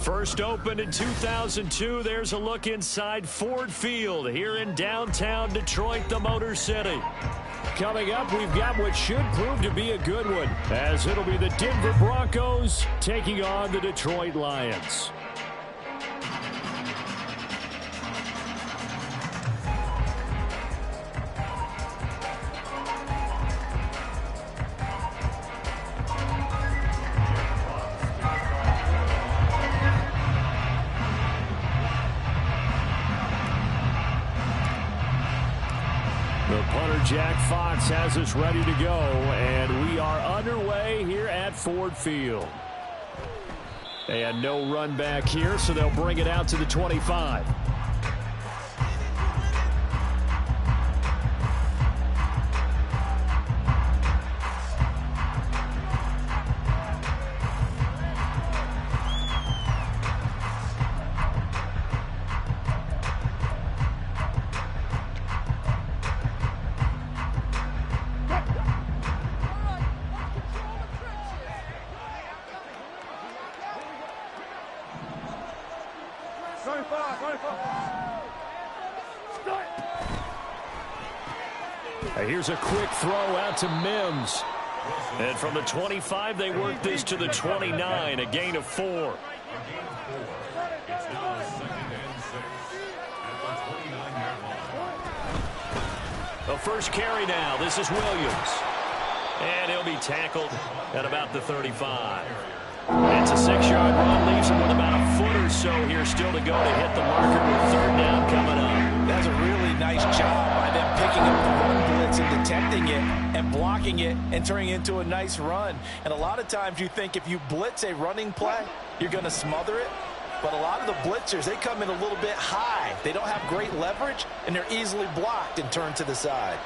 First opened in 2002, there's a look inside Ford Field here in downtown Detroit, the Motor City. Coming up, we've got what should prove to be a good one, as it'll be the Denver Broncos taking on the Detroit Lions. Jack Fox has us ready to go, and we are underway here at Ford Field. And no run back here, so they'll bring it out to the 25. Here's a quick throw out to Mims. And from the 25, they work this to the 29, a gain of 4. The first carry now. This is Williams. And he'll be tackled at about the 35. It's a 6-yard run, leaves him with about a foot or so here still to go to hit the marker with third down coming up. That's a really nice job by them picking up the run blitz and detecting it and blocking it and turning it into a nice run. And a lot of times you think if you blitz a running play, you're going to smother it. But a lot of the blitzers, they come in a little bit high. They don't have great leverage, and they're easily blocked and turned to the side.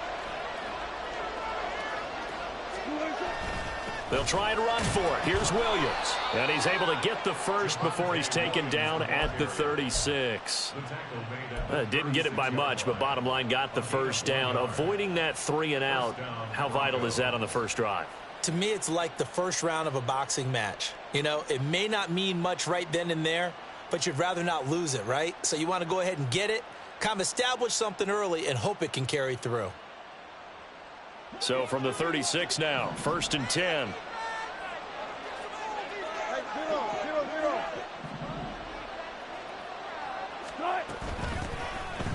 They'll try and run for it. Here's Williams. And he's able to get the first before he's taken down at the 36. Didn't get it by much, but bottom line got the first down. Avoiding that 3 and out, how vital is that on the first drive? To me, it's like the first round of a boxing match. You know, it may not mean much right then and there, but you'd rather not lose it, right? So you want to go ahead and get it, kind of establish something early, and hope it can carry through. So from the 36 now, 1st and 10.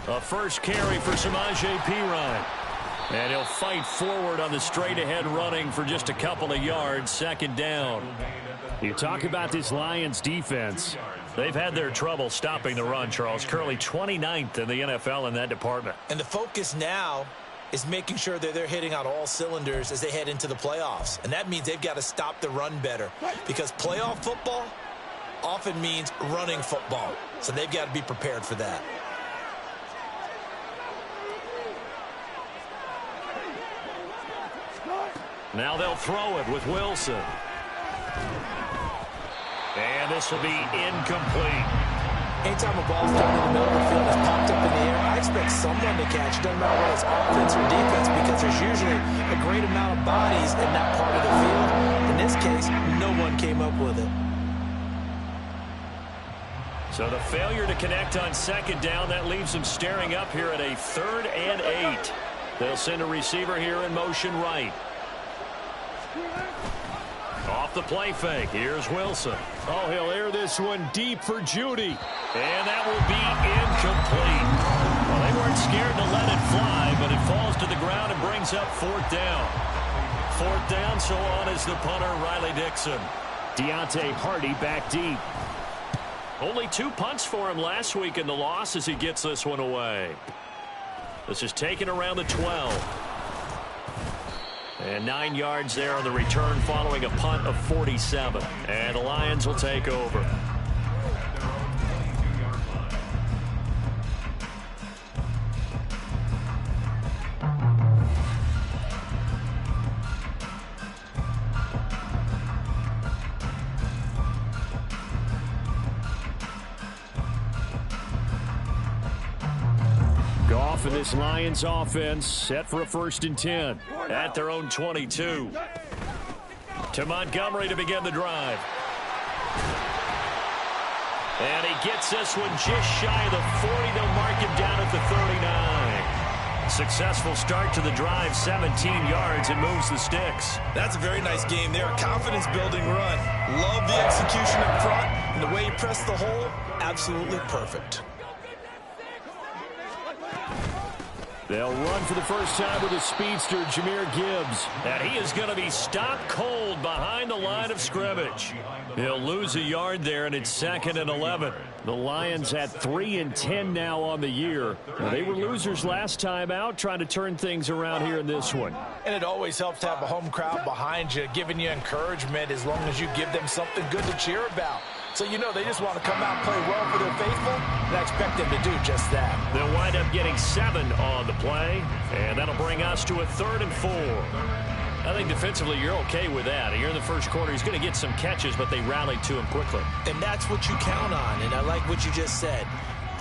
A first carry for Samaje Perine. And he'll fight forward on the straight-ahead running for just a couple of yards, 2nd down. You talk about this Lions defense. They've had their trouble stopping the run, Charles. Currently 29th in the NFL in that department. And the focus now is making sure that they're hitting on all cylinders as they head into the playoffs. And that means they've got to stop the run better, because playoff football often means running football. So they've got to be prepared for that. Now they'll throw it with Wilson. And this will be incomplete. Anytime a ball's thrown in the middle of the field, it's popped up in the air, I expect someone to catch it. Doesn't matter whether it's offense or defense, because there's usually a great amount of bodies in that part of the field. In this case, no one came up with it. So the failure to connect on 2nd down, that leaves them staring up here at a 3rd and 8. They'll send a receiver here in motion right. Off the play fake. Here's Wilson. Oh, he'll air this one deep for Judy. And that will be incomplete. Well, they weren't scared to let it fly, but it falls to the ground and brings up 4th down. 4th down, so on is the punter, Riley Dixon. Deontay Hardy back deep. Only 2 punts for him last week in the loss as he gets this one away. This is taken around the 12. And 9 yards there on the return following a punt of 47. And the Lions will take over. Goff and this Lions offense set for a 1st and 10 at their own 22. To Montgomery to begin the drive. And he gets this one just shy of the 40. They'll mark him down at the 39. Successful start to the drive, 17 yards, and moves the sticks. That's a very nice game there. A confidence-building run. Love the execution up front, and the way he pressed the hole, absolutely perfect. They'll run for the first time with a speedster, Jahmyr Gibbs. And he is going to be stopped cold behind the line of scrimmage. He'll lose a yard there, and it's 2nd and 11. The Lions at 3-10 now on the year. Now, they were losers last time out, trying to turn things around here in this one. And it always helps to have a home crowd behind you, giving you encouragement as long as you give them something good to cheer about. So you know they just want to come out and play well for their faithful, and I expect them to do just that. They'll wind up getting 7 on the play, and that'll bring us to a 3rd and 4. I think defensively you're okay with that. Here in the first quarter, he's going to get some catches, but they rallied to him quickly. And that's what you count on, and I like what you just said.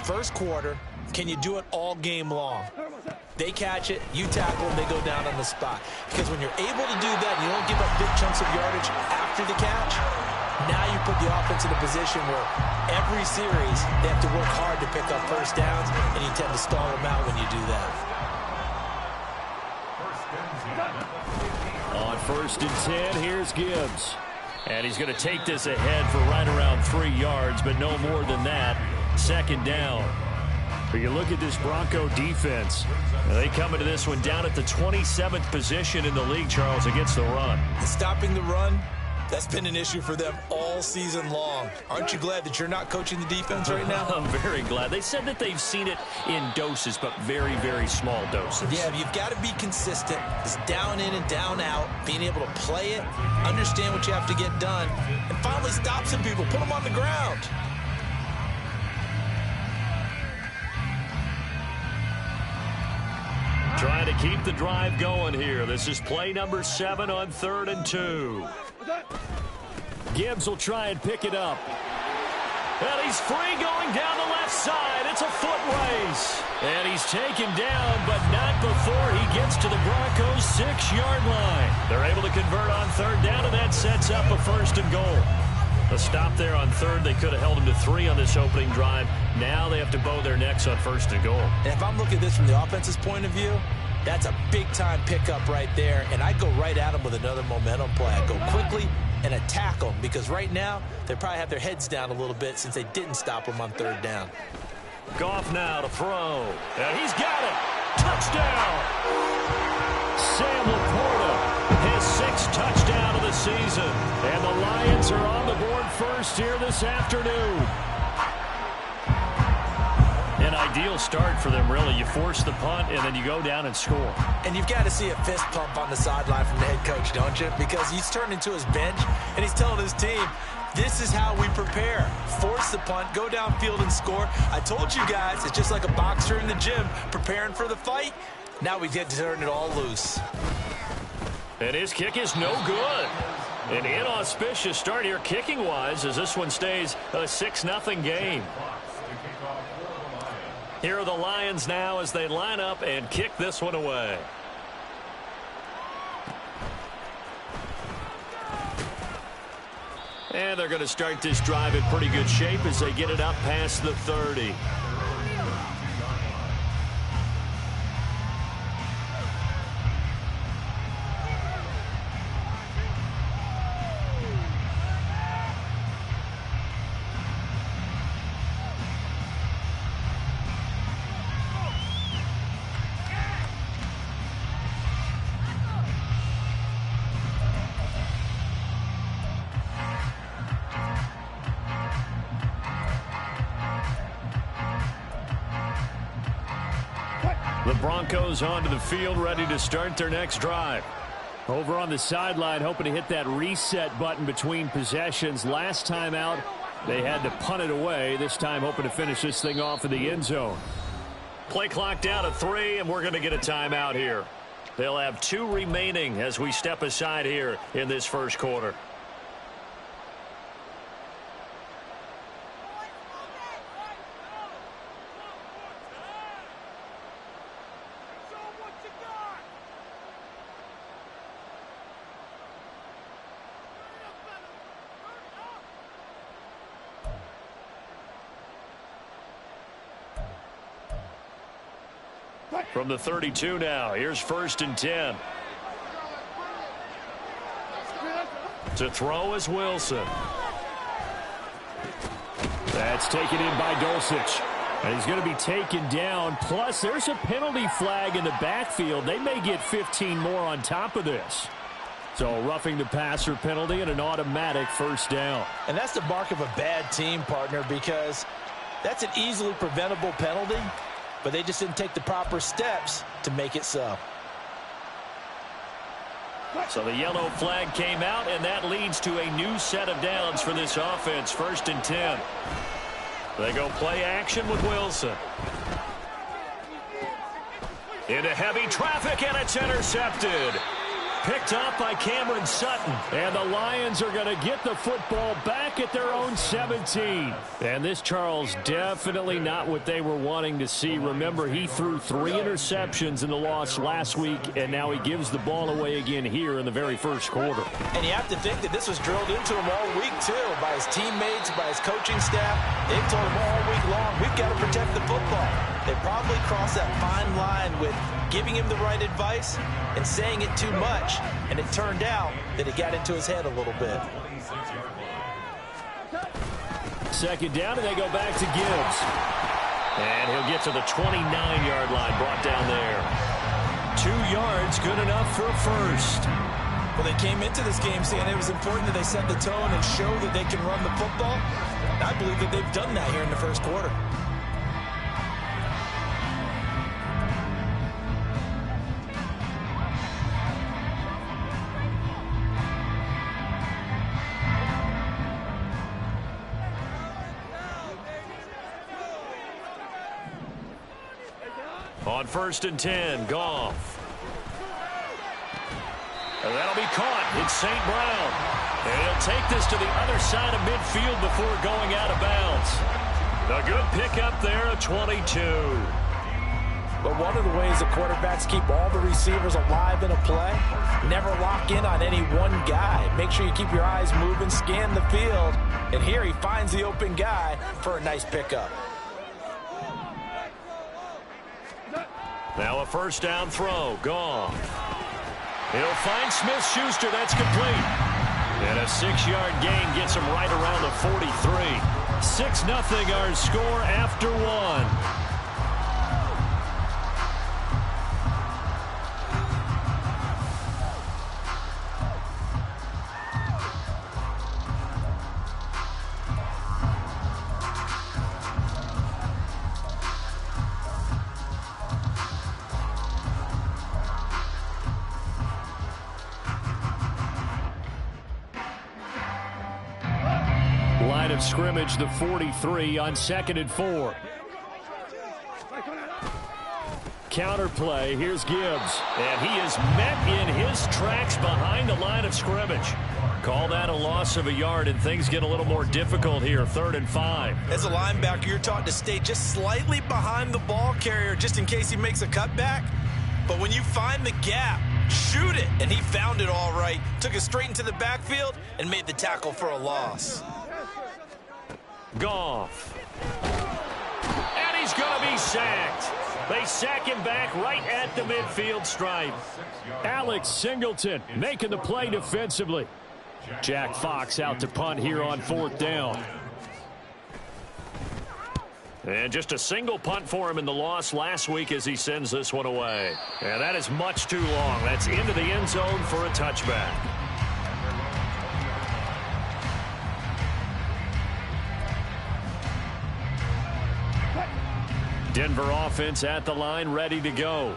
First quarter, can you do it all game long? They catch it, you tackle them, they go down on the spot. Because when you're able to do that, you don't give up big chunks of yardage after the catch. Now you put the offense in a position where every series they have to work hard to pick up first downs, and you tend to stall them out when you do that. On 1st and 10, here's Gibbs. And he's going to take this ahead for right around 3 yards, but no more than that. 2nd down. But you look at this Bronco defense. They come into this one down at the 27th position in the league, Charles, against the run. Stopping the run, that's been an issue for them all season long. Aren't you glad that you're not coaching the defense right now? I'm very glad. They said that they've seen it in doses, but very, very small doses. Yeah, you've got to be consistent. It's down in and down out, being able to play it, understand what you have to get done, and finally stop some people, put them on the ground. Trying to keep the drive going here. This is play number 7 on 3rd and 2. Gibbs will try and pick it up. And he's free going down the left side. It's a foot race. And he's taken down, but not before he gets to the Broncos' 6-yard line. They're able to convert on 3rd down, and that sets up a 1st and goal. A stop there on 3rd. They could have held him to 3 on this opening drive. Now they have to bow their necks on 1st and goal. And if I'm looking at this from the offense's point of view, that's a big-time pickup right there, and I go right at them with another momentum play. I go quickly and attack them, because right now they probably have their heads down a little bit since they didn't stop them on 3rd down. Goff now to throw. And he's got it. Touchdown. Sam Laporta, his 6th touchdown of the season. And the Lions are on the board first here this afternoon. An ideal start for them, really. You force the punt, and then you go down and score. And you've got to see a fist pump on the sideline from the head coach, don't you? Because he's turned into his bench, and he's telling his team, this is how we prepare. Force the punt, go downfield and score. I told you guys, it's just like a boxer in the gym preparing for the fight. Now we get to turn it all loose. And his kick is no good. An inauspicious start here kicking-wise as this one stays a 6-0 game. Here are the Lions now as they line up and kick this one away. And they're going to start this drive in pretty good shape as they get it up past the 30. The Broncos onto the field, ready to start their next drive. Over on the sideline, hoping to hit that reset button between possessions. Last time out, they had to punt it away. This time, hoping to finish this thing off in the end zone. Play clock down to 3, and we're going to get a timeout here. They'll have 2 remaining as we step aside here in this first quarter. From the 32 now, here's 1st and 10. To throw is Wilson. That's taken in by Dulcich. And he's going to be taken down. Plus, there's a penalty flag in the backfield. They may get 15 more on top of this. So, roughing the passer penalty and an automatic 1st down. And that's the mark of a bad team, partner, because that's an easily preventable penalty, but they just didn't take the proper steps to make it so. So the yellow flag came out, and that leads to a new set of downs for this offense. 1st and 10. They go play action with Wilson. Into heavy traffic, and it's intercepted. Picked up by Cameron Sutton. And the Lions are going to get the football back at their own 17. And this, Charles, definitely not what they were wanting to see. Remember, he threw 3 interceptions in the loss last week, and now he gives the ball away again here in the very first quarter. And you have to think that this was drilled into him all week, too, by his teammates, by his coaching staff. They've told him all week long, we've got to protect the football. They probably crossed that fine line with giving him the right advice and saying it too much, and it turned out that it got into his head a little bit. 2nd down, and they go back to Gibbs. And he'll get to the 29-yard line, brought down there. 2 yards, good enough for a 1st. Well, they came into this game saying it was important that they set the tone and show that they can run the football. And I believe that they've done that here in the first quarter. On 1st and 10, Goff. And that'll be caught. It's St. Brown. And he'll take this to the other side of midfield before going out of bounds. A good pickup there, a 22. But one of the ways the quarterbacks keep all the receivers alive in a play, never lock in on any one guy. Make sure you keep your eyes moving, scan the field. And here he finds the open guy for a nice pickup. Now a 1st down throw. Goff. He'll find Smith-Schuster. That's complete. And a 6-yard gain gets him right around the 43. 6-0 our score after 1. Line of scrimmage, the 43 on 2nd and 4. Counter play. Here's Gibbs. And he is met in his tracks behind the line of scrimmage. Call that a loss of a yard, and things get a little more difficult here. 3rd and 5. As a linebacker, you're taught to stay just slightly behind the ball carrier just in case he makes a cutback. But when you find the gap, shoot it. And he found it all right. Took it straight into the backfield and made the tackle for a loss. Goff. And he's going to be sacked. They sack him back right at the midfield stripe. Alex Singleton making the play defensively. Jack Fox out to punt here on 4th down. And just a single punt for him in the loss last week as he sends this one away. And that is much too long. That's into the end zone for a touchback. Denver offense at the line, ready to go.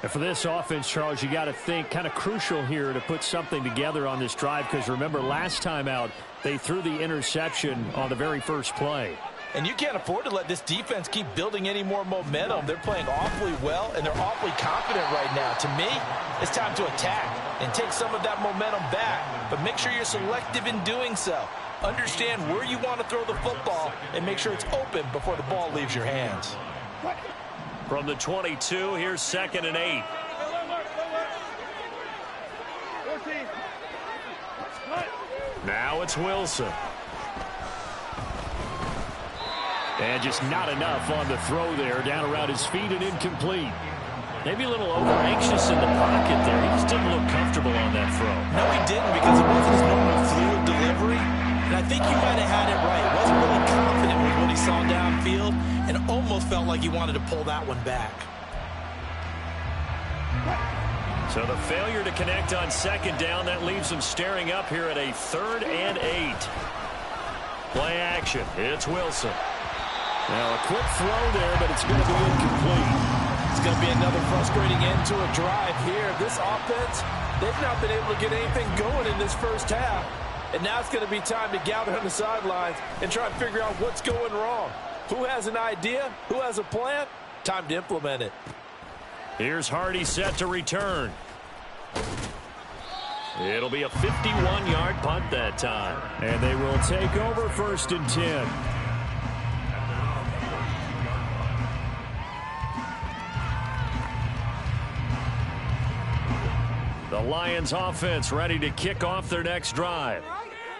And for this offense, Charles, you got to think kind of crucial here to put something together on this drive, because remember last time out they threw the interception on the very first play. And you can't afford to let this defense keep building any more momentum. They're playing awfully well, and they're awfully confident right now. To me, it's time to attack and take some of that momentum back. But make sure you're selective in doing so. Understand where you want to throw the football and make sure it's open before the ball leaves your hands. From the 22, here's 2nd and 8. Now it's Wilson. And just not enough on the throw there. Down around his feet and incomplete. Maybe a little over-anxious in the pocket there. He just didn't look comfortable on that throw. No, he didn't, because it wasn't his normal fluid delivery. And I think he might have had it right. He wasn't really confident with what he saw downfield and almost felt like he wanted to pull that one back. So the failure to connect on second down, that leaves them staring up here at a 3rd and 8. Play action. It's Wilson. Now a quick throw there, but it's going to be incomplete. It's going to be another frustrating end to a drive here. This offense, they've not been able to get anything going in this first half. And now it's going to be time to gather on the sidelines and try and figure out what's going wrong. Who has an idea? Who has a plan? Time to implement it. Here's Hardy set to return. It'll be a 51-yard punt that time. And they will take over 1st and 10. The Lions offense ready to kick off their next drive.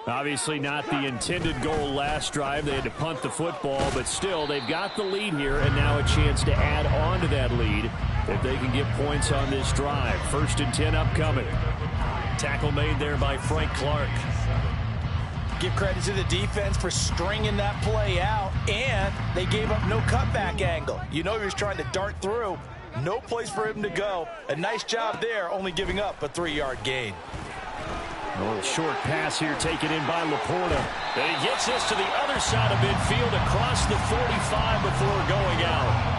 Obviously not the intended goal last drive. They had to punt the football, but still they've got the lead here and now a chance to add on to that lead if they can get points on this drive. 1st and 10 upcoming. Tackle made there by Frank Clark. Give credit to the defense for stringing that play out, and they gave up no cutback angle. You know he was trying to dart through. No place for him to go. A nice job there, only giving up a 3-yard gain. A little short pass here taken in by Laporta. And he gets this to the other side of midfield across the 45 before going out.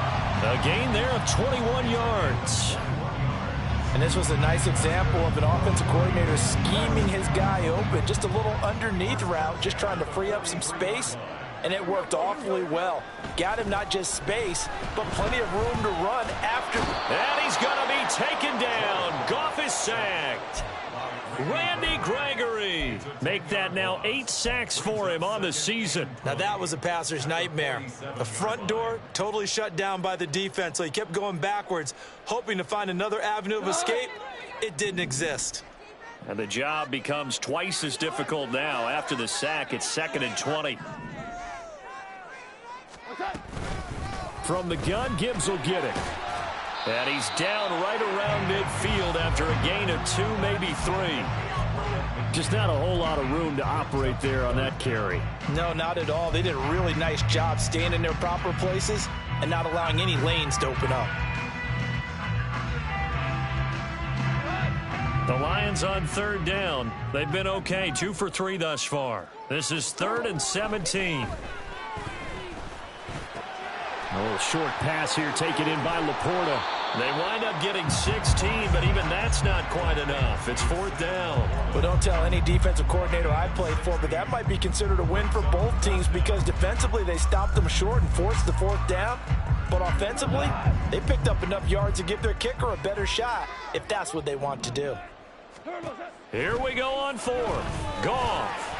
A gain there of 21 yards. And this was a nice example of an offensive coordinator scheming his guy open. Just a little underneath route, just trying to free up some space. And it worked awfully well. Got him not just space, but plenty of room to run after. And he's going to be taken down. Goff is sacked. Randy Gregory. Make that now 8 sacks for him on the season. Now that was a passer's nightmare. The front door totally shut down by the defense, so he kept going backwards, hoping to find another avenue of escape. It didn't exist. And the job becomes twice as difficult now. After the sack, it's 2nd and 20. From the gun, Gibbs will get it. And he's down right around midfield after a gain of 2, maybe 3. Just not a whole lot of room to operate there on that carry. No, not at all. They did a really nice job staying in their proper places and not allowing any lanes to open up. The Lions on 3rd down. They've been okay, 2 for 3 thus far. This is 3rd and 17. A little short pass here taken in by Laporta. They wind up getting 16, but even that's not quite enough. It's 4th down. Well, don't tell any defensive coordinator I played for, but that might be considered a win for both teams because defensively they stopped them short and forced the 4th down. But offensively, they picked up enough yards to give their kicker a better shot if that's what they want to do. Here we go on 4th. Goff.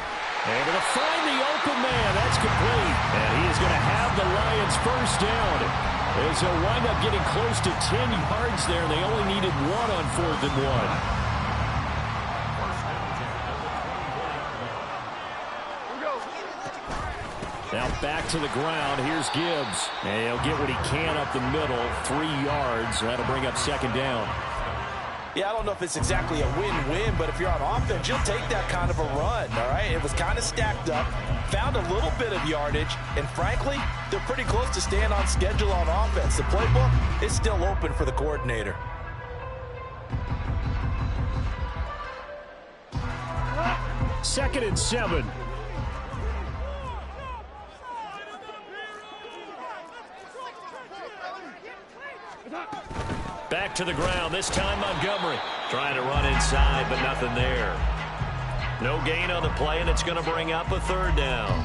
Able to find the open man. That's complete. And he is going to have the Lions 1st down. As they'll wind up getting close to 10 yards there. They only needed 1 on 4th and 1. Now back to the ground. Here's Gibbs. And he'll get what he can up the middle. 3 yards. That'll bring up 2nd down. Yeah, I don't know if it's exactly a win-win, but if you're on offense, you'll take that kind of a run, all right? It was kind of stacked up, found a little bit of yardage, and frankly, they're pretty close to staying on schedule on offense. The playbook is still open for the coordinator. Second and 7. Back to the ground, this time Montgomery. Trying to run inside, but nothing there. No gain on the play, and it's going to bring up a 3rd down.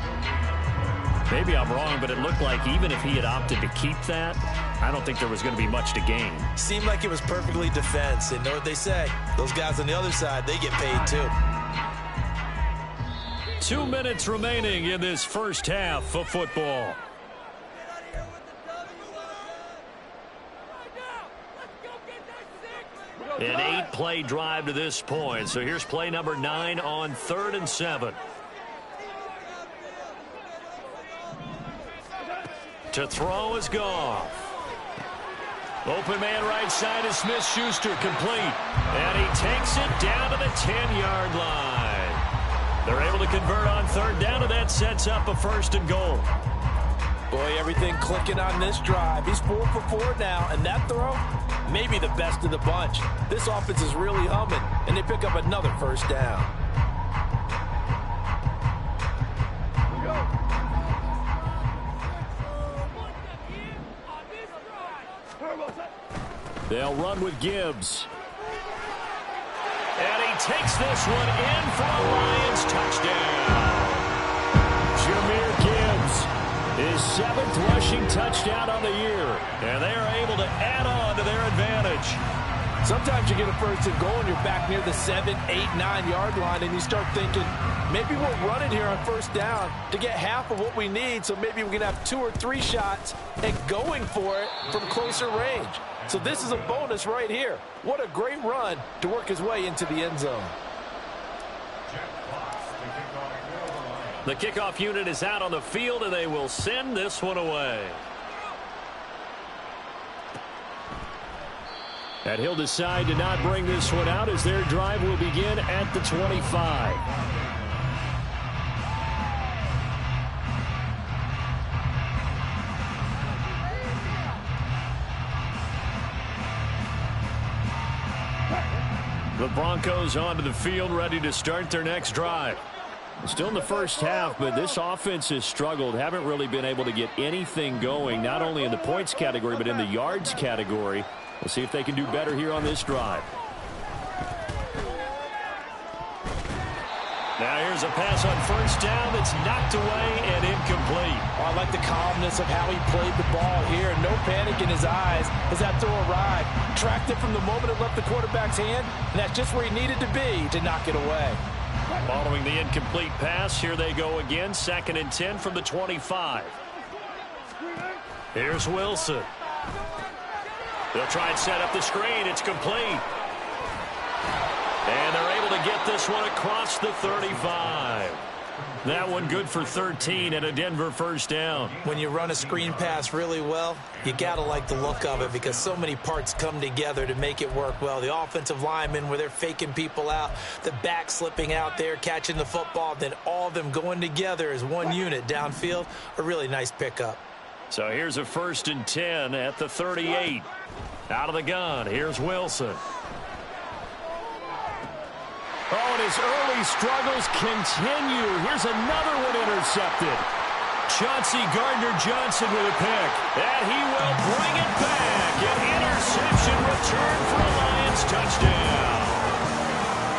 Maybe I'm wrong, but it looked like even if he had opted to keep that, I don't think there was going to be much to gain. Seemed like it was perfectly defense, and know what they say. Those guys on the other side, they get paid too. 2 minutes remaining in this first half of football. An 8-play drive to this point. So here's play number 9 on 3rd and 7. To throw is Goff. Open man right side is Smith-Schuster, complete. And he takes it down to the 10-yard line. They're able to convert on third down, and that sets up a 1st and goal. Boy, everything clicking on this drive. He's 4 for 4 now, and that throw, maybe the best of the bunch. This offense is really humming, and they pick up another 1st down. They'll run with Gibbs. And he takes this one in for a Lions touchdown. Jahmyr Gibbs, his 7th rushing touchdown on the year. And they are able to add on to their advantage. Sometimes you get a 1st and goal and you're back near the 7, 8, 9-yard line, and you start thinking, maybe we'll run it here on 1st down to get half of what we need, so maybe we can have 2 or 3 shots and going for it from closer range. So this is a bonus right here. What a great run to work his way into the end zone. The kickoff unit is out on the field, and they will send this one away. And he'll decide to not bring this one out as their drive will begin at the 25. The Broncos onto the field, ready to start their next drive. Still in the first half, but this offense has struggled. Haven't really been able to get anything going, not only in the points category, but in the yards category. We'll see if they can do better here on this drive. Now here's a pass on 1st down that's knocked away and incomplete. Oh, I like the calmness of how he played the ball here. No panic in his eyes as that throw arrived. Tracked it from the moment it left the quarterback's hand, and that's just where he needed to be to knock it away. Following the incomplete pass, here they go again. 2nd and 10 from the 25. Here's Wilson. They'll try and set up the screen. It's complete. And they're able to get this one across the 35. That one good for 13 and a Denver 1st down. When you run a screen pass really well, you got to like the look of it because so many parts come together to make it work well. The offensive linemen where they're faking people out, the back slipping out there, catching the football, then all of them going together as one unit downfield. A really nice pickup. So here's a 1st and 10 at the 38. Out of the gun, here's Wilson. Oh, and his early struggles continue. Here's another one intercepted. Chauncey Gardner-Johnson with a pick. And he will bring it back. An interception return for a Lions touchdown.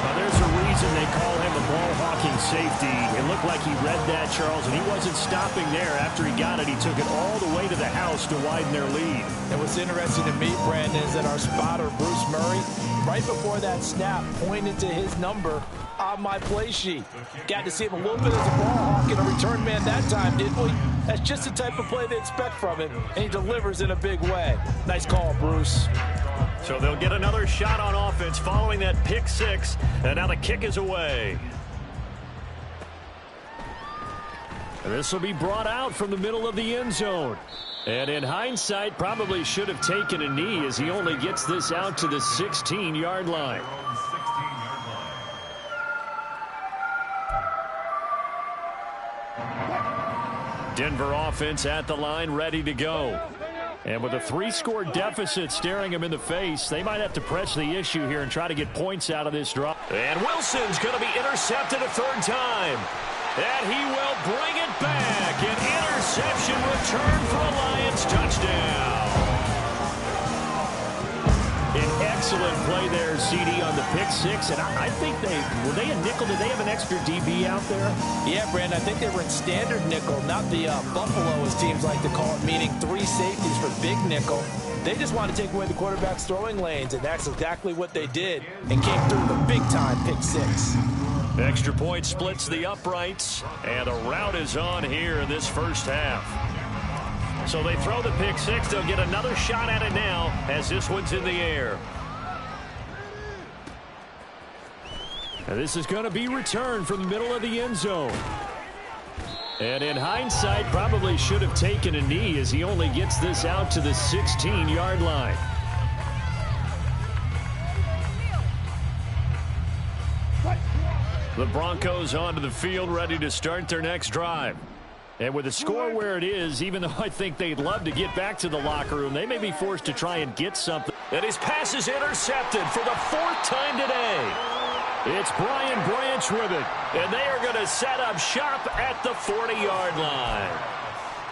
Now, there's a reason they call him a ball-hawking safety. It looked like he read that, Charles, and he wasn't stopping there. After he got it, he took it all the way to the house to widen their lead. And what's interesting to me, Brandon, is that our spotter, Bruce Murray, right before that snap, pointed to his number on my play sheet. Got to see him a little bit as a ball hawk and a return man that time, didn't we? That's just the type of play they expect from him, and he delivers in a big way. Nice call, Bruce. So they'll get another shot on offense following that pick 6, and now the kick is away. And this will be brought out from the middle of the end zone. And in hindsight, probably should have taken a knee as he only gets this out to the 16-yard line. Denver offense at the line, ready to go. And with a 3-score deficit staring him in the face, they might have to press the issue here and try to get points out of this drop. And Wilson's going to be intercepted a 3rd time. And he will bring it back. An interception return for a Lions touchdown. An excellent play there, CD, on the pick 6. And I think were they a nickel? Did they have an extra DB out there? Yeah, Brandon, I think they were in standard nickel, not the Buffalo, as teams like to call it, meaning 3 safeties for big nickel. They just want to take away the quarterback's throwing lanes, and that's exactly what they did and came through the big-time pick 6. Extra point splits the uprights, and a rout is on here in this first half. So they throw the pick 6. They'll get another shot at it now as this one's in the air. And this is going to be returned from the middle of the end zone. And in hindsight, probably should have taken a knee as he only gets this out to the 16-yard line. The Broncos onto the field, ready to start their next drive. And with the score where it is, even though I think they'd love to get back to the locker room, they may be forced to try and get something. And his pass is intercepted for the 4th time today. It's Brian Branch with it, and they are going to set up shop at the 40-yard line.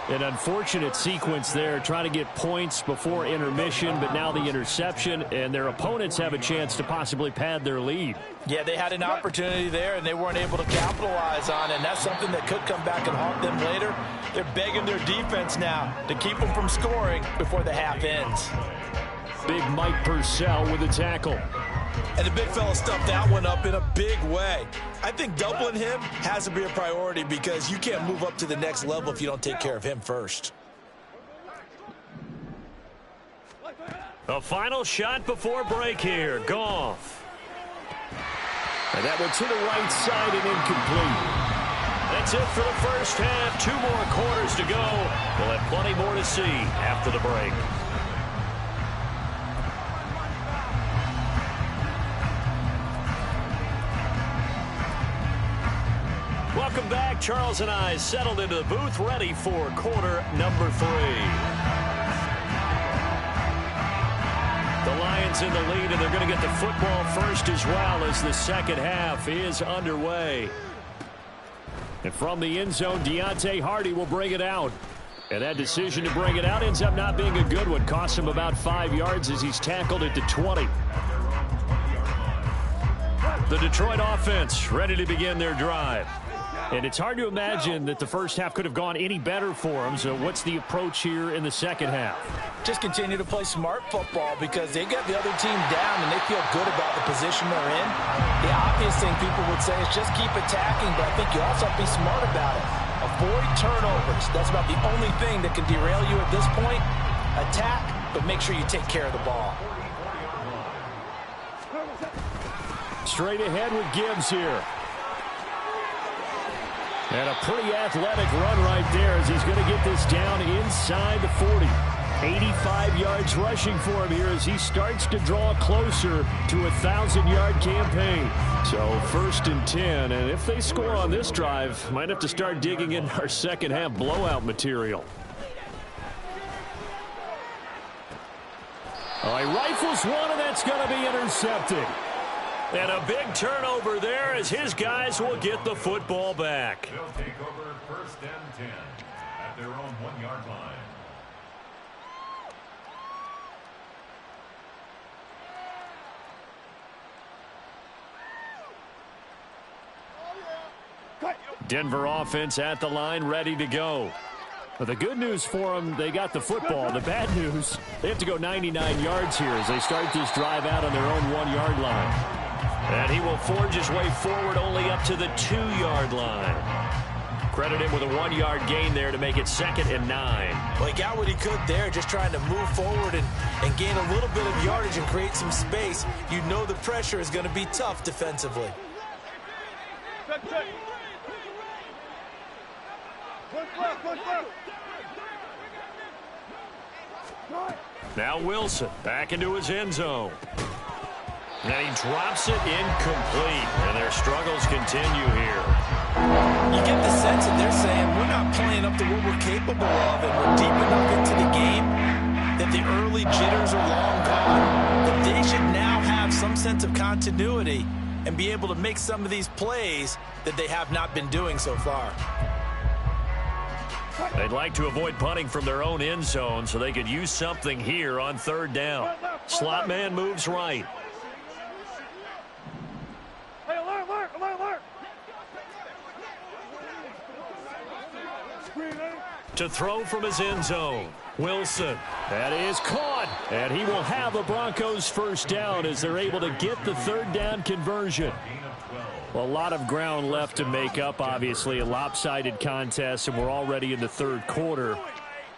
An unfortunate sequence there, trying to get points before intermission, but now the interception, and their opponents have a chance to possibly pad their lead. Yeah, they had an opportunity there, and they weren't able to capitalize on it, and that's something that could come back and haunt them later. They're begging their defense now to keep them from scoring before the half ends. Big Mike Purcell with a tackle. And the big fella stuffed that one up in a big way. I think doubling him has to be a priority because you can't move up to the next level if you don't take care of him first. A final shot before break here. Goff. And that one to the right side and incomplete. That's it for the first half. 2 more quarters to go. We'll have plenty more to see after the break. Welcome back. Charles and I settled into the booth, ready for quarter number 3. The Lions in the lead, and they're going to get the football first as well as the second half is underway. And from the end zone, Deontay Hardy will bring it out. And that decision to bring it out ends up not being a good one. Costs him about 5 yards as he's tackled at the 20. The Detroit offense ready to begin their drive. And it's hard to imagine that the first half could have gone any better for them. So what's the approach here in the second half? Just continue to play smart football because they got the other team down and they feel good about the position they're in. The obvious thing people would say is just keep attacking, but I think you also have to be smart about it. Avoid turnovers. That's about the only thing that can derail you at this point. Attack, but make sure you take care of the ball. Straight ahead with Gibbs here. And a pretty athletic run right there as he's going to get this down inside the 40. 85 yards rushing for him here as he starts to draw closer to a 1,000-yard campaign. So 1st and 10, and if they score on this drive, might have to start digging in our second half blowout material. Oh, he rifles one, and that's going to be intercepted. And a big turnover there as his guys will get the football back. They'll take over 1st and 10 at their own 1-yard line. Denver offense at the line, ready to go. But the good news for them, they got the football. The bad news, they have to go 99 yards here as they start this drive out on their own 1-yard line. And he will forge his way forward only up to the 2-yard line. Credit him with a 1-yard gain there to make it 2nd and 9. Well, he got what he could there, just trying to move forward and gain a little bit of yardage and create some space. You know the pressure is going to be tough defensively. Now Wilson back into his end zone. And he drops it incomplete. And their struggles continue here. You get the sense that they're saying, we're not playing up to what we're capable of, and we're deep enough into the game that the early jitters are long gone, that they should now have some sense of continuity and be able to make some of these plays that they have not been doing so far. They'd like to avoid punting from their own end zone so they could use something here on 3rd down. Slot man moves right. To throw from his end zone. Wilson. That is caught. And he will have the Broncos 1st down as they're able to get the 3rd down conversion. Well, a lot of ground left to make up, obviously. A lopsided contest, and we're already in the 3rd quarter.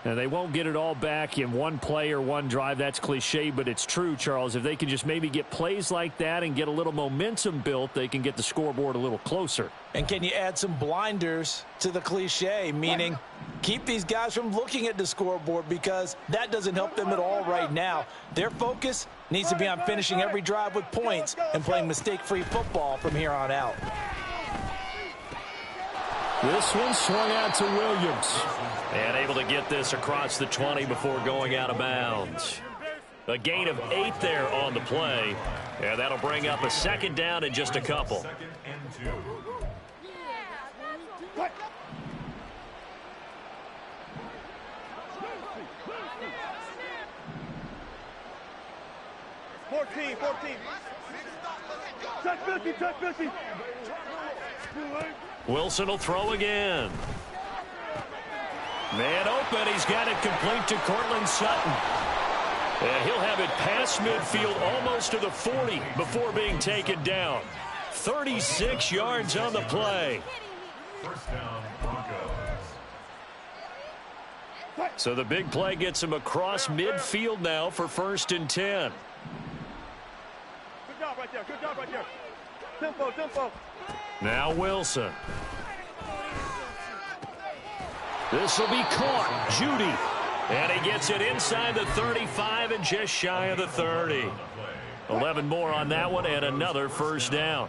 And they won't get it all back in one play or one drive. That's cliche, but it's true, Charles. If they can just maybe get plays like that and get a little momentum built, they can get the scoreboard a little closer. And can you add some blinders to the cliche, meaning keep these guys from looking at the scoreboard because that doesn't help them at all right now. Their focus needs to be on finishing every drive with points and playing mistake-free football from here on out. This one swung out to Williams. And able to get this across the 20 before going out of bounds. A gain of 8 there on the play. And that'll bring up a second down in just a couple. 2nd and 2. 14. Touch 50. Wilson will throw again. Man open. He's got it complete to Courtland Sutton. And he'll have it past midfield almost to the 40 before being taken down. 36 yards on the play. First down, Broncos. So the big play gets him across midfield now for 1st and 10. Good job right there. Tempo. Now Wilson. This will be caught. Judy. And he gets it inside the 35 and just shy of the 30. 11 more on that one and another first down.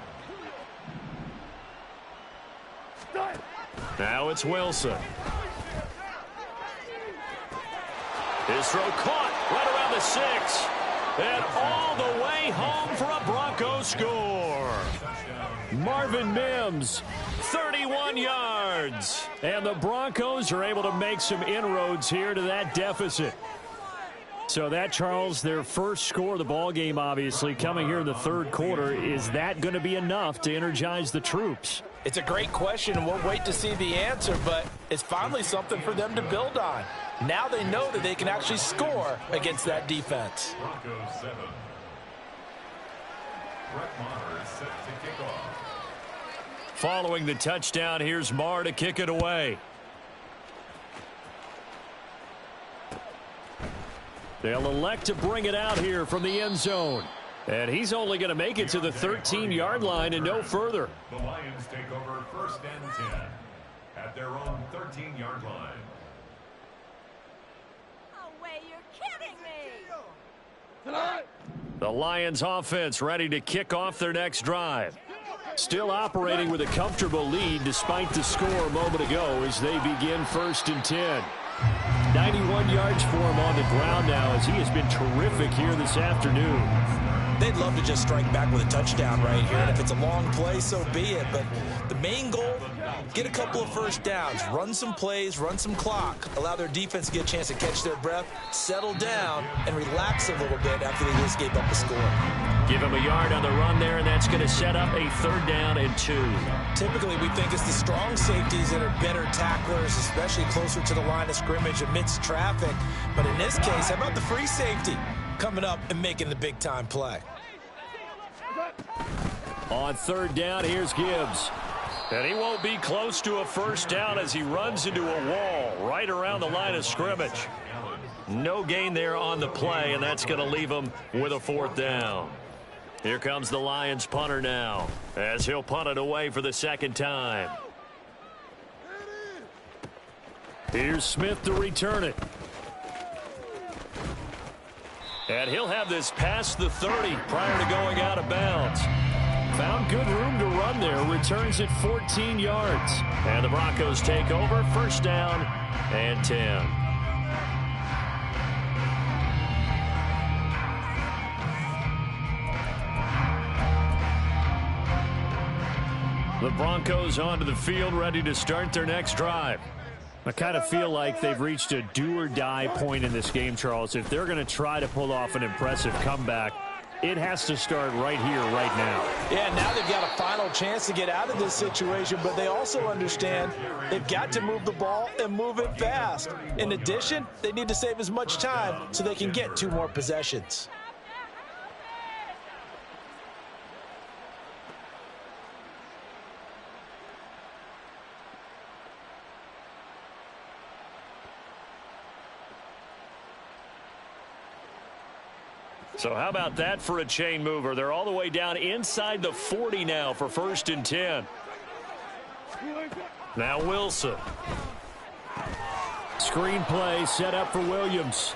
Now it's Wilson. His throw caught right around the 6. And all the way home for a Broncos score. Marvin Mims, 31 yards. And the Broncos are able to make some inroads here to that deficit. So that, Charles, their first score of the ball game, obviously, coming here in the 3rd quarter. Is that going to be enough to energize the troops? It's a great question, and we'll wait to see the answer, but it's finally something for them to build on. Now they know that they can actually score against that defense. Broncos 7. Brett Maher is set to kick off. Following the touchdown, here's Maher to kick it away. They'll elect to bring it out here from the end zone. And he's only going to make it to the 13-yard line and no further. The Lions take over 1st and 10 at their own 13-yard line. No way, you're kidding me! The Lions offense ready to kick off their next drive. Still operating with a comfortable lead despite the score a moment ago as they begin 1st and 10. 91 yards for him on the ground now as he has been terrific here this afternoon. They'd love to just strike back with a touchdown right here, and if it's a long play, so be it. But the main goal, get a couple of first downs, run some plays, run some clock, allow their defense to get a chance to catch their breath, settle down, and relax a little bit after they just gave up a score. Give him a yard on the run there, and that's going to set up a 3rd down and 2. Typically, we think it's the strong safeties that are better tacklers, especially closer to the line of scrimmage amidst traffic. But in this case, how about the free safety coming up and making the big-time play? On 3rd down, here's Gibbs. And he won't be close to a first down as he runs into a wall right around the line of scrimmage. No gain there on the play, and that's going to leave him with a 4th down. Here comes the Lions punter now as he'll punt it away for the 2nd time. Here's Smith to return it. And he'll have this past the 30 prior to going out of bounds. Found good room to run there. Returns it 14 yards. And the Broncos take over. 1st down and 10. The Broncos onto the field, ready to start their next drive. I kind of feel like they've reached a do-or-die point in this game, Charles. If they're going to try to pull off an impressive comeback, it has to start right here, right now. Yeah, now they've got a final chance to get out of this situation, but they also understand they've got to move the ball and move it fast. In addition, they need to save as much time so they can get 2 more possessions. So how about that for a chain mover? They're all the way down inside the 40 now for 1st and 10. Now Wilson. Screen play set up for Williams.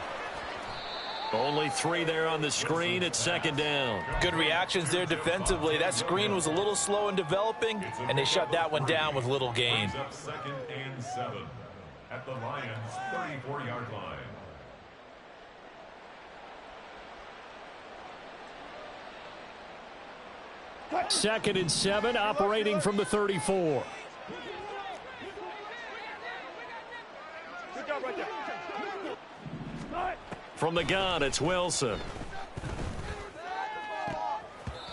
Only 3 there on the screen at second down. Good reactions there defensively. That screen was a little slow in developing, and they shut that one down with little gain. Up 2nd and 7 at the Lions' 34-yard line. Second and 7, operating from the 34. Good job right there. From the gun, it's Wilson.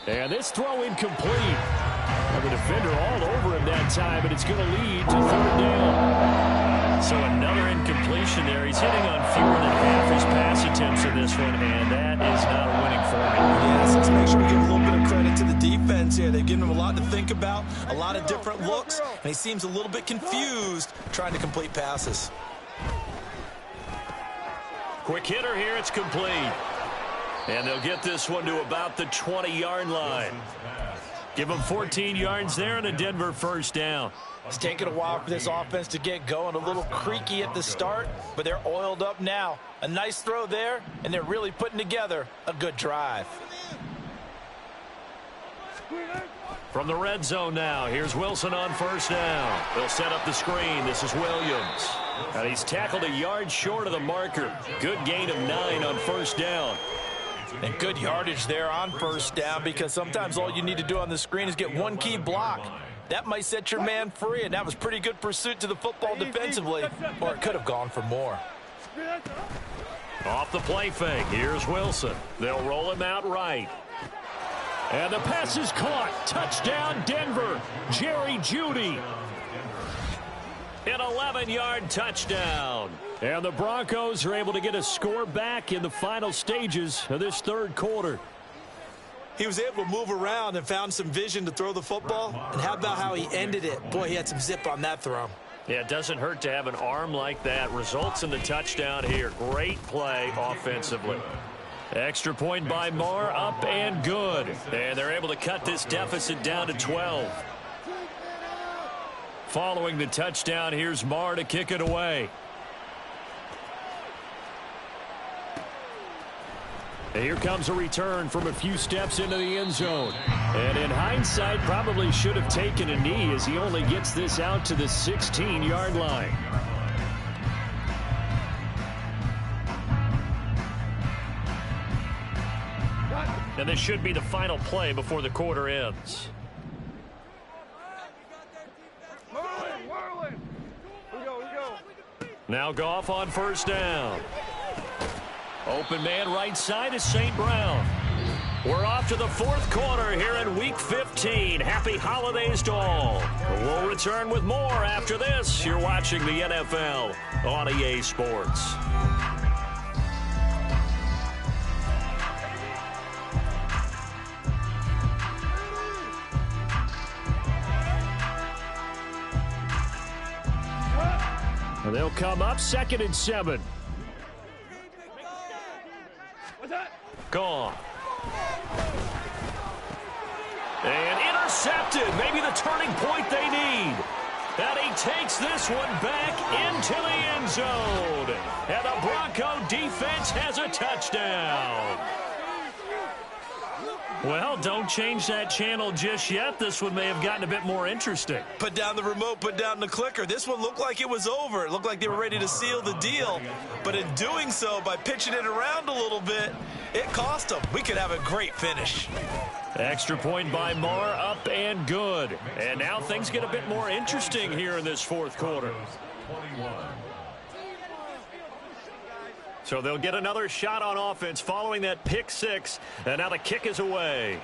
And this throw incomplete. And the defender all over him that time, and it's going to lead to 3rd down. So another incompletion there. He's hitting on fewer than half his pass attempts in this one, and that is not a winning formula. Yes, let's make sure we give a little bit of credit to the defense here. They've given him a lot to think about, a lot of different looks, and he seems a little bit confused trying to complete passes. Quick hitter here, it's complete. And they'll get this one to about the 20-yard line. Give them 14 yards there and a Denver 1st down. It's taken a while for this offense to get going. A little creaky at the start, but they're oiled up now. A nice throw there, and they're really putting together a good drive. From the red zone now, here's Wilson on 1st down. They'll set up the screen. This is Williams. And he's tackled a yard short of the marker. Good gain of 9 on 1st down. And good yardage there on 1st down, because sometimes all you need to do on the screen is get one key block. That might set your man free, and that was pretty good pursuit to the football defensively, or it could have gone for more. Off the play fake, here's Wilson. They'll roll him out right. And the pass is caught. Touchdown, Denver. Jerry Jeudy. An 11-yard touchdown. And the Broncos are able to get a score back in the final stages of this 3rd quarter. He was able to move around and found some vision to throw the football. And how about how he ended it? Boy, he had some zip on that throw. Yeah, it doesn't hurt to have an arm like that. Results in the touchdown here. Great play offensively. Extra point by Marr, up and good. And they're able to cut this deficit down to 12. Following the touchdown, here's Marr to kick it away. And here comes a return from a few steps into the end zone. And in hindsight, probably should have taken a knee as he only gets this out to the 16-yard line. And this should be the final play before the quarter ends. Now Goff on 1st down. Open man right side is St. Brown. We're off to the 4th quarter here in Week 15. Happy holidays to all. We'll return with more after this. You're watching the NFL on EA Sports. And they'll come up 2nd and 7. Gone. And intercepted. Maybe the turning point they need. And he takes this one back into the end zone. And the Bronco defense has a touchdown. Well, don't change that channel just yet. This one may have gotten a bit more interesting. Put down the remote, put down the clicker. This one looked like it was over. It looked like they were ready to seal the deal. But in doing so, by pitching it around a little bit, it cost them. We could have a great finish. Extra point by Marr, up and good. And now things get a bit more interesting here in this 4th quarter. So they'll get another shot on offense following that pick 6. And now the kick is away.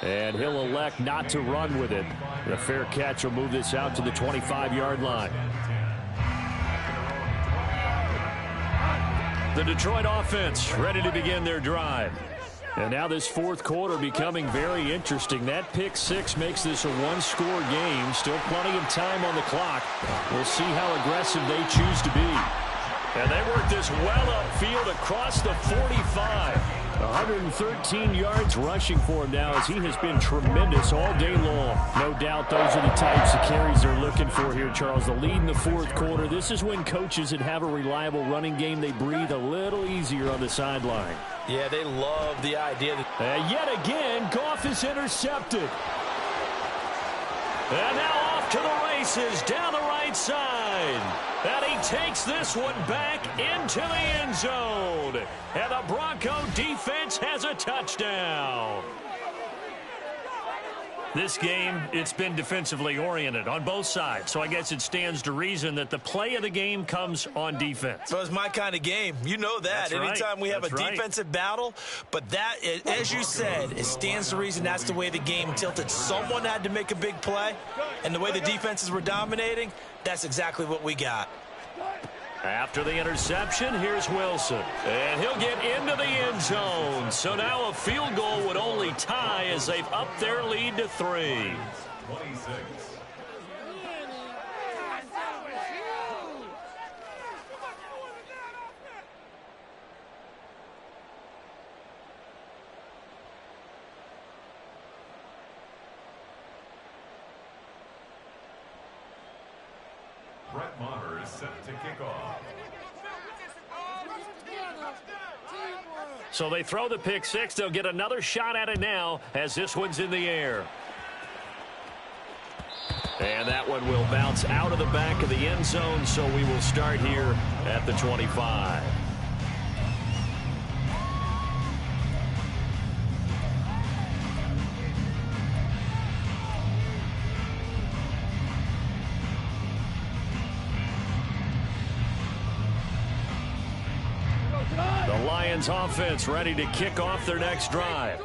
And he'll elect not to run with it. The fair catch will move this out to the 25-yard line. The Detroit offense ready to begin their drive. And now this 4th quarter becoming very interesting. That pick 6 makes this a one-score game. Still plenty of time on the clock. We'll see how aggressive they choose to be. And they work this well upfield across the 45. 113 yards rushing for him now, as he has been tremendous all day long. No doubt those are the types of carries they're looking for here, Charles. The lead in the fourth quarter. This is when coaches that have a reliable running game, they breathe a little easier on the sideline. Yeah, they love the idea that... Yet again, Goff is intercepted. And now off to the races down the right side. And he takes this one back into the end zone. And the Bronco defense has a touchdown. This game, it's been defensively oriented on both sides. So I guess it stands to reason that the play of the game comes on defense. So it's my kind of game. You know that. That's right. Anytime we have a defensive battle. But that, as you said, it stands to reason that's the way the game tilted. Someone had to make a big play. And the way the defenses were dominating, that's exactly what we got. After the interception, here's Wilson. And he'll get into the end zone. So now a field goal would only tie as they've upped their lead to 3. 26. Brett Maher is set to kick off. So they throw the pick six. They'll get another shot at it now as this one's in the air. And that one will bounce out of the back of the end zone, so we will start here at the 25. The Lions offense ready to kick off their next drive.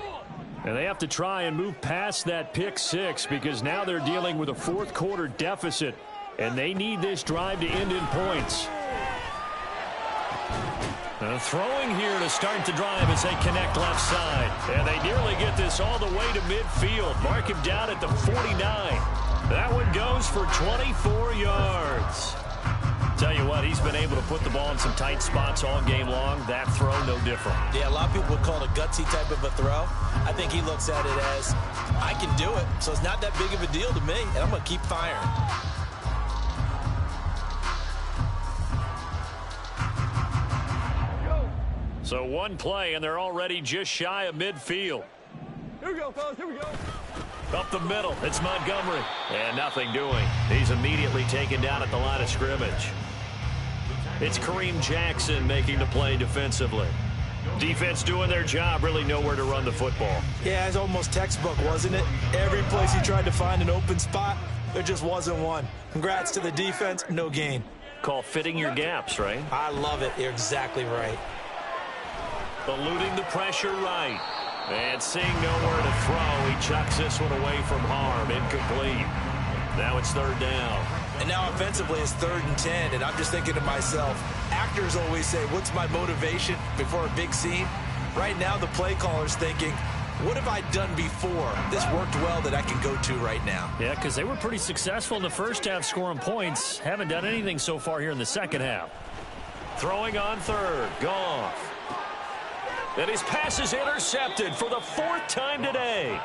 And they have to try and move past that pick six because now they're dealing with a fourth quarter deficit. And they need this drive to end in points. Throwing here to start the drive as they connect left side. And they nearly get this all the way to midfield. Mark him down at the 49. That one goes for 24 yards. Tell you what, he's been able to put the ball in some tight spots all game long. That throw, no different. Yeah, a lot of people would call it a gutsy type of a throw. I think he looks at it as, I can do it, so it's not that big of a deal to me, and I'm going to keep firing. So one play, and they're already just shy of midfield. Here we go, fellas. Here we go. Up the middle, it's Montgomery. And nothing doing. He's immediately taken down at the line of scrimmage. It's Kareem Jackson making the play defensively. Defense doing their job, really nowhere to run the football. Yeah, it's almost textbook, wasn't it? Every place he tried to find an open spot, there just wasn't one. Congrats to the defense, no gain. Call fitting your gaps, right? I love it. You're exactly right. Eluding the pressure right. And seeing nowhere to throw, he chucks this one away from harm. Incomplete. Now it's third down. And now offensively it's 3rd and 10, and I'm just thinking to myself, actors always say, what's my motivation before a big scene? Right now the play caller's thinking, what have I done before? This worked well that I can go to right now. Yeah, because they were pretty successful in the first half scoring points. Haven't done anything so far here in the second half. Throwing on third. Goff. And his pass is intercepted for the 4th time today.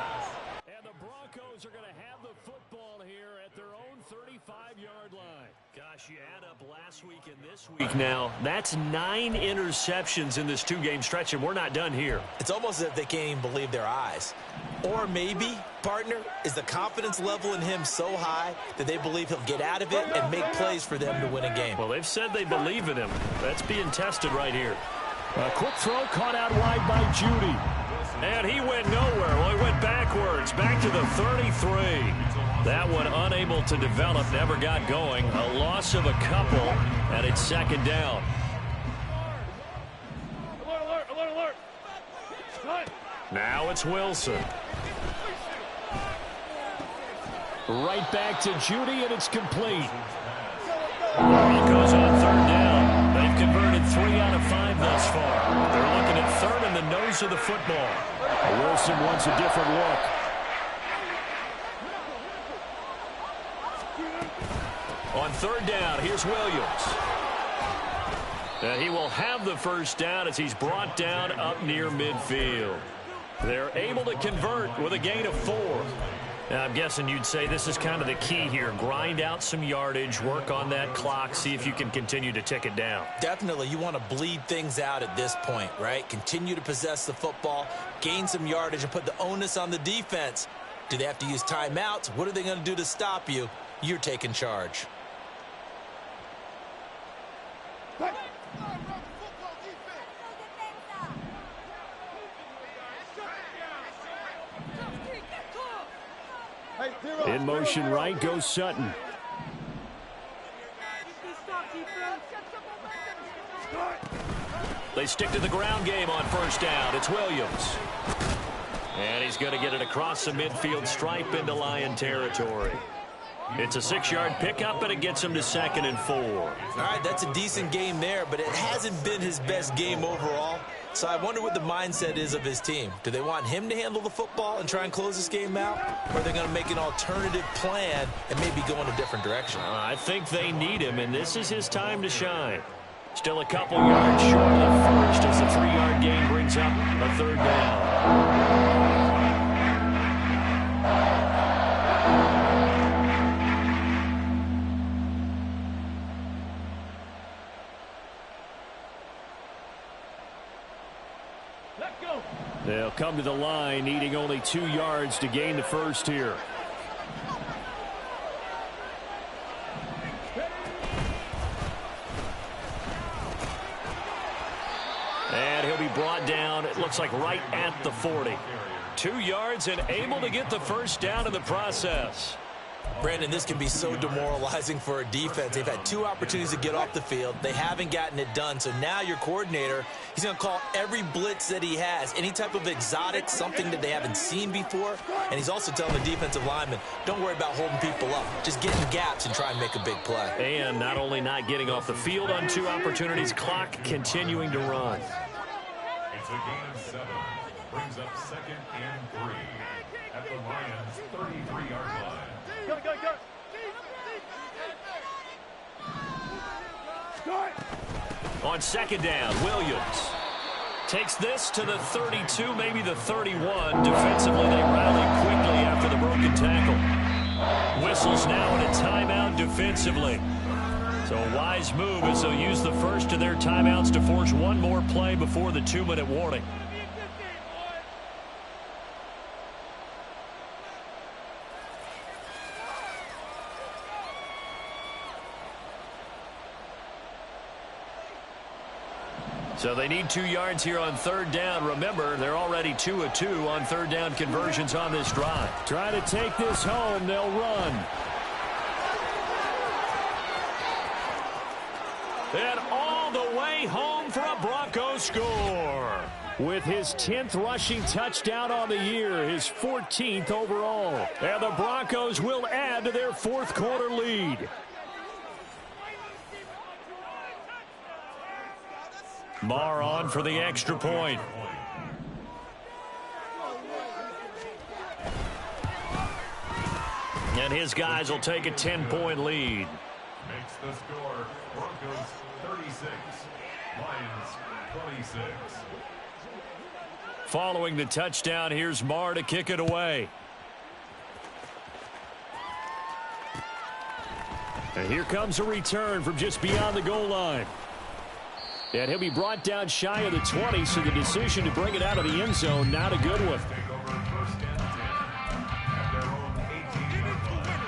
And the Broncos are going to have the football here at their own 35-yard line. Gosh, you add up last week and this week now. That's 9 interceptions in this 2-game stretch, and we're not done here. It's almost as if they can't even believe their eyes. Or maybe, partner, is the confidence level in him so high that they believe he'll get out of it and make plays for them to win a game. Well, they've said they believe in him. That's being tested right here. A quick throw caught out wide by Judy. And he went nowhere. Well, he went backwards, back to the 33. That one unable to develop, never got going. A loss of a couple, and it's 2nd down. Alert, alert, alert, alert. Now it's Wilson. Right back to Judy, and it's complete. Broncos on 3rd down. They've converted 3 out of 5 thus far. They're looking at 3rd in the nose of the football. Wilson wants a different look. On 3rd down, here's Williams. He will have the first down as he's brought down up near midfield. They're able to convert with a gain of 4. Now, I'm guessing you'd say this is kind of the key here. Grind out some yardage, work on that clock, see if you can continue to tick it down. Definitely, you want to bleed things out at this point, right? Continue to possess the football, gain some yardage, and put the onus on the defense. Do they have to use timeouts? What are they going to do to stop you? You're taking charge. In motion right goes Sutton. They stick to the ground game on first down. It's Williams. And he's going to get it across the midfield stripe into Lion territory. It's a 6-yard pickup, and it gets him to 2nd and 4. All right, that's a decent game there, but it hasn't been his best game overall. So I wonder what the mindset is of his team. Do they want him to handle the football and try and close this game out? Or are they going to make an alternative plan and maybe go in a different direction? I think they need him, and this is his time to shine. Still a couple yards short of the first as the 3-yard gain brings up a 3rd down. They'll come to the line, needing only 2 yards to gain the first here. And he'll be brought down, it looks like right at the 40. 2 yards and able to get the first down in the process. Brandon, this can be so demoralizing for a defense. They've had 2 opportunities to get off the field. They haven't gotten it done. So now your coordinator, he's going to call every blitz that he has, any type of exotic, something that they haven't seen before. And he's also telling the defensive lineman, don't worry about holding people up. Just get in gaps and try and make a big play. And not only not getting off the field on 2 opportunities, clock continuing to run. It's a gain of 7. Brings up 2nd and 3 at the Lions' 33-yard line. Go, go, go. On 2nd down, Williams takes this to the 32, maybe the 31. Defensively, they rally quickly after the broken tackle. Whistles now in a timeout defensively. So a wise move as they'll use the first of their timeouts to force one more play before the 2-minute warning. So they need 2 yards here on 3rd down. Remember, they're already 2 of 2 on 3rd down conversions on this drive. Try to take this home, they'll run. And all the way home for a Broncos score. With his 10th rushing touchdown on the year, his 14th overall. And the Broncos will add to their 4th quarter lead. Marr on for the extra point. And his guys will take a 10-point lead. Makes the score Broncos 36, Lions 26. Following the touchdown, here's Marr to kick it away. And here comes a return from just beyond the goal line. And he'll be brought down shy of the 20, so the decision to bring it out of the end zone, not a good one. Take over 1st and 10 at their own 18-yard line.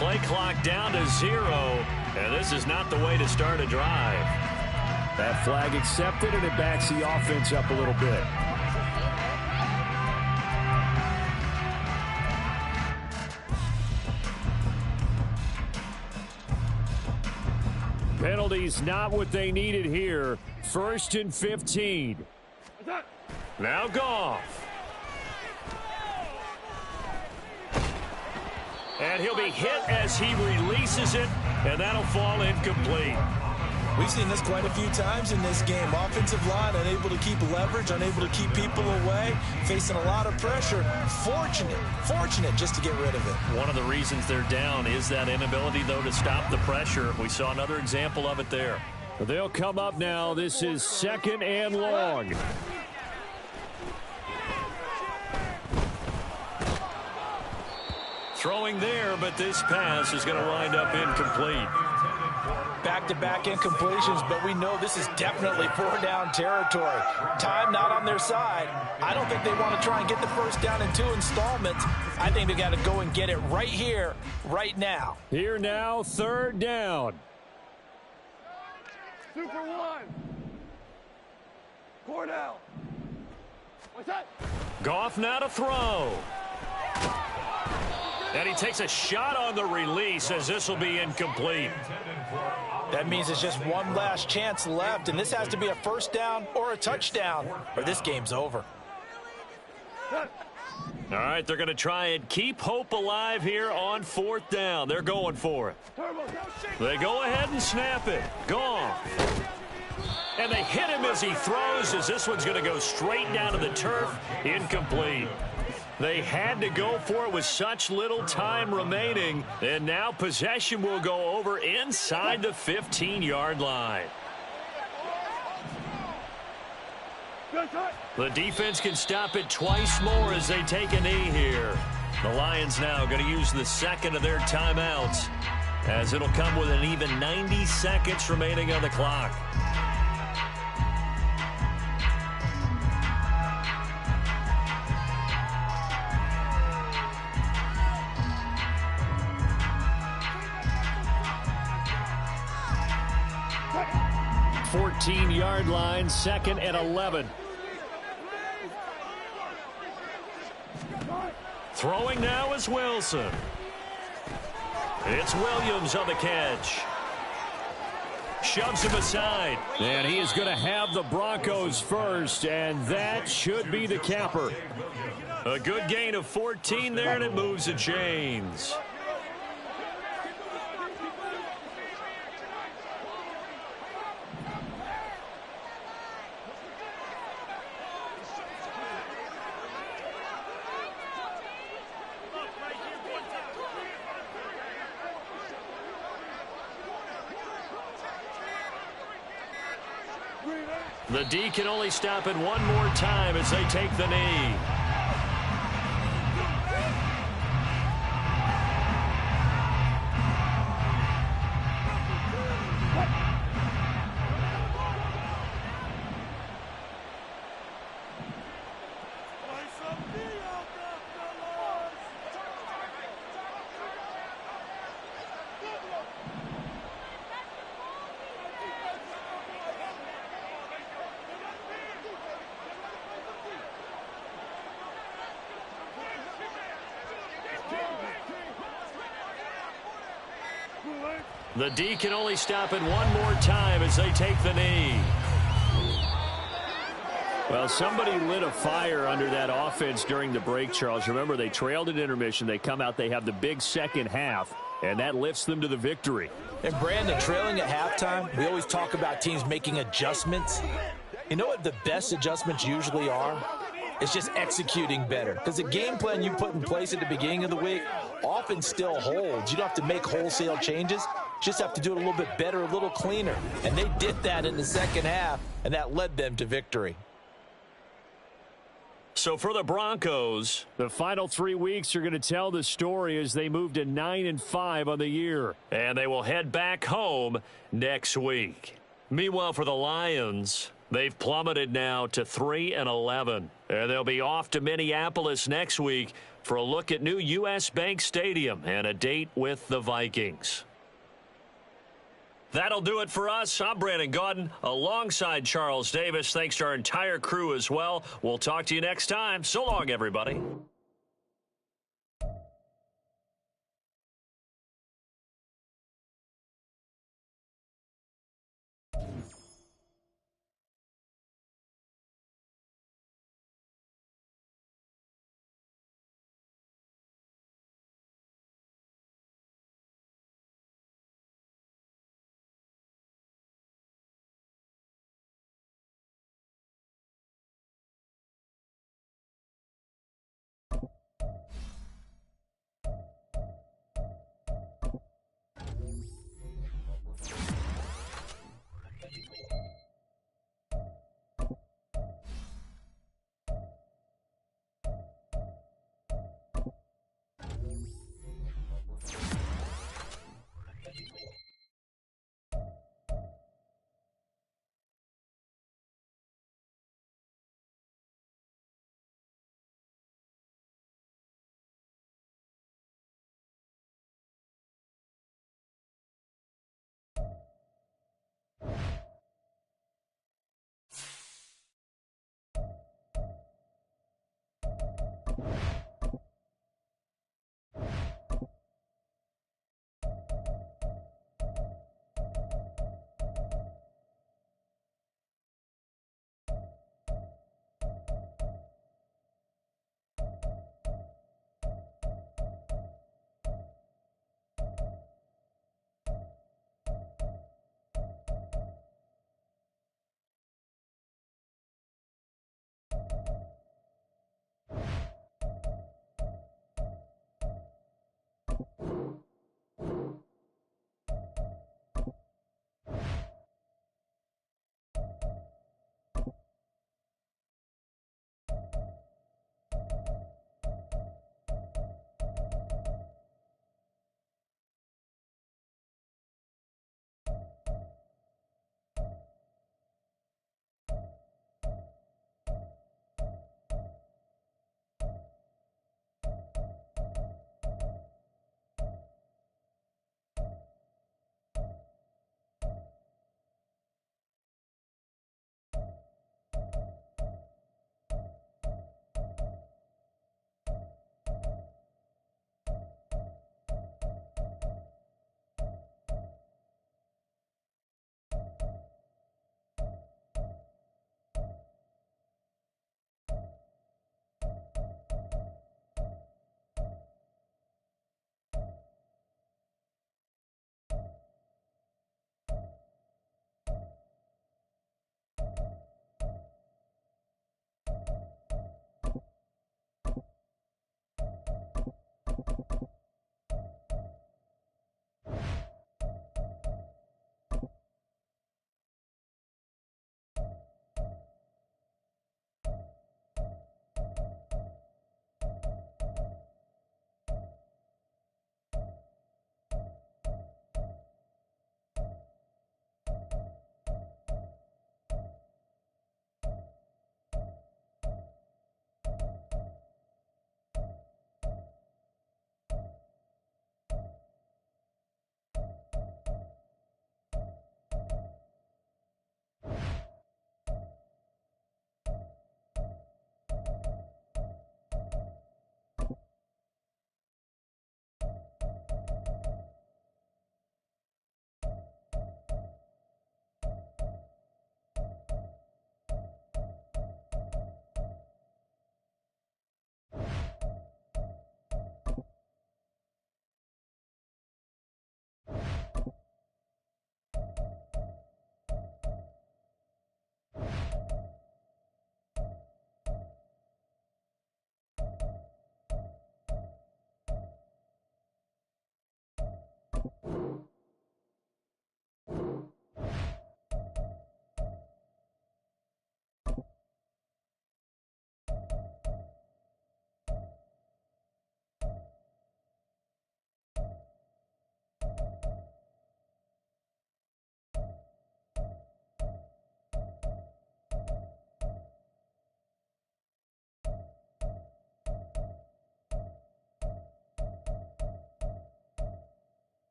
Play clock down to 0, and this is not the way to start a drive. That flag accepted, and it backs the offense up a little bit. Penalties not what they needed here. 1st and 15. Now Goff. And he'll be hit as he releases it, and that'll fall incomplete. We've seen this quite a few times in this game. Offensive line unable to keep leverage, unable to keep people away, facing a lot of pressure. Fortunate just to get rid of it. One of the reasons they're down is that inability, though, to stop the pressure. We saw another example of it there. They'll come up now. This is 2nd and long. Throwing there, but this pass is going to wind up incomplete. Back-to-back incompletions, but we know this is definitely 4-down territory. Time not on their side. I don't think they want to try and get the first down in 2 installments. I think they got to go and get it right here, right now. Here now, 3rd down. Super 1. Cordell. What's that? Goff now to throw. And he takes a shot on the release as this will be incomplete. That means it's just one last chance left, and this has to be a first down or a touchdown, or this game's over. All right, they're going to try and keep hope alive here on 4th down. They're going for it. They go ahead and snap it. Gone. And they hit him as he throws, as this one's going to go straight down to the turf. Incomplete. They had to go for it with such little time remaining, and now possession will go over inside the 15-yard line. The defense can stop it twice more as they take a knee here. The Lions now going to use the 2nd of their timeouts, as it'll come with an even 90 seconds remaining on the clock. Yard line, 2nd and 11. Throwing now is Wilson. It's Williams on the catch. Shoves him aside. And he is going to have the Broncos first, and that should be the capper. A good gain of 14 there, and it moves the chains. The D can only stop it one more time as they take the knee. The D can only stop it one more time as they take the knee. Well, somebody lit a fire under that offense during the break, Charles. Remember, they trailed at intermission. They come out, they have the big second half, and that lifts them to the victory. And Brandon, trailing at halftime, we always talk about teams making adjustments. You know what the best adjustments usually are? It's just executing better. Because the game plan you put in place at the beginning of the week often still holds. You don't have to make wholesale changes. Just have to do it a little bit better, a little cleaner. And they did that in the second half, and that led them to victory. So for the Broncos, the final 3 weeks are going to tell the story as they move to 9-5 on the year. And they will head back home next week. Meanwhile, for the Lions, they've plummeted now to 3-11. And they'll be off to Minneapolis next week for a look at new U.S. Bank Stadium and a date with the Vikings. That'll do it for us. I'm Brandon Gaudin alongside Charles Davis. Thanks to our entire crew as well. We'll talk to you next time. So long, everybody.